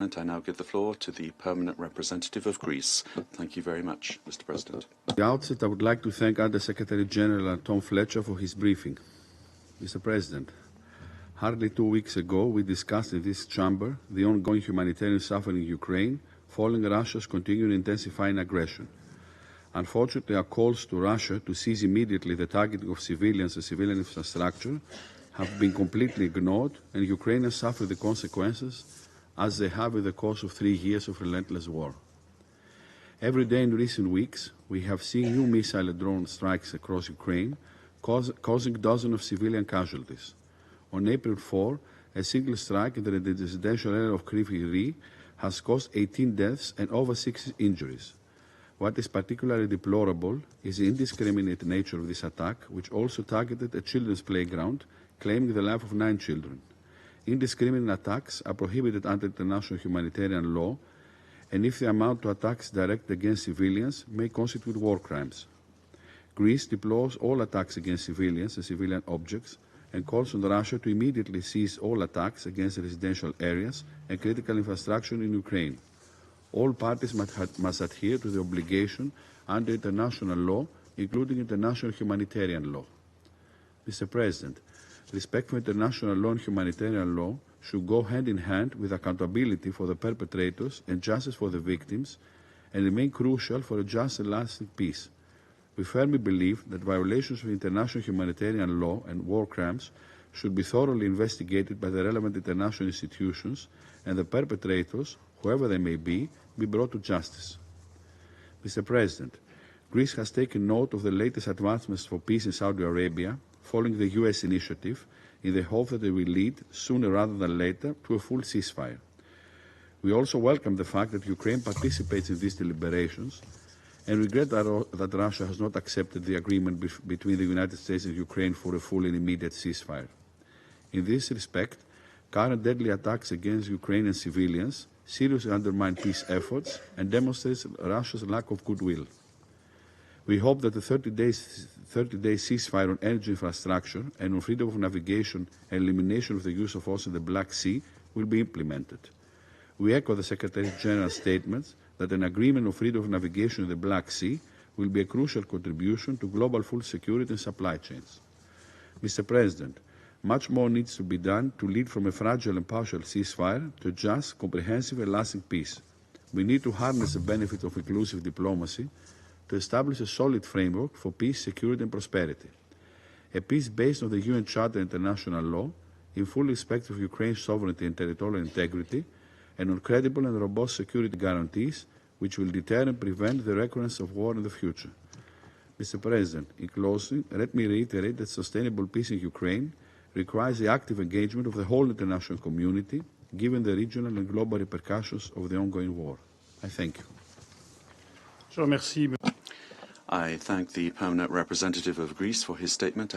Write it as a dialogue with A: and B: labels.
A: I now give the floor to the permanent representative of Greece. Thank you very much, Mr. President.
B: At the outset, I would like to thank Under-Secretary General Tom Fletcher for his briefing. Mr. President, hardly 2 weeks ago, we discussed in this chamber the ongoing humanitarian suffering in Ukraine following Russia's continuing intensifying aggression. Unfortunately, our calls to Russia to cease immediately the targeting of civilians and civilian infrastructure have been completely ignored, and Ukrainians suffer the consequences as they have in the course of 3 years of relentless war. Every day in recent weeks, we have seen new missile and drone strikes across Ukraine, causing dozens of civilian casualties. On April 4, a single strike in the residential area of Kryvyi has caused 18 deaths and over 60 injuries. What is particularly deplorable is the indiscriminate nature of this attack, which also targeted a children's playground, claiming the life of 9 children. Indiscriminate attacks are prohibited under international humanitarian law, and if they amount to attacks directed against civilians, may constitute war crimes. Greece deplores all attacks against civilians and civilian objects and calls on Russia to immediately cease all attacks against residential areas and critical infrastructure in Ukraine. All parties must adhere to the obligation under international law, including international humanitarian law. Mr. President, respect for international law and humanitarian law should go hand in hand with accountability for the perpetrators and justice for the victims, and remain crucial for a just and lasting peace. We firmly believe that violations of international humanitarian law and war crimes should be thoroughly investigated by the relevant international institutions, and the perpetrators, whoever they may be brought to justice. Mr. President, Greece has taken note of the latest advancements for peace in Saudi Arabia, following the U.S. initiative, in the hope that it will lead, sooner rather than later, to a full ceasefire. We also welcome the fact that Ukraine participates in these deliberations, and regret that Russia has not accepted the agreement between the United States and Ukraine for a full and immediate ceasefire. In this respect, current deadly attacks against Ukrainian civilians seriously undermine peace efforts and demonstrates Russia's lack of goodwill. We hope that the 30-day ceasefire on energy infrastructure and on freedom of navigation and elimination of the use of force in the Black Sea will be implemented. We echo the Secretary General's statements that an agreement on freedom of navigation in the Black Sea will be a crucial contribution to global food security and supply chains. Mr. President, much more needs to be done to lead from a fragile and partial ceasefire to a just, comprehensive and lasting peace. We need to harness the benefits of inclusive diplomacy to establish a solid framework for peace, security and prosperity. A peace based on the UN Charter and international law, in full respect of Ukraine's sovereignty and territorial integrity, and on credible and robust security guarantees which will deter and prevent the recurrence of war in the future. Mr. President, in closing, let me reiterate that sustainable peace in Ukraine requires the active engagement of the whole international community, given the regional and global repercussions of the ongoing war. I thank you.
A: I thank the permanent representative of Greece for his statement.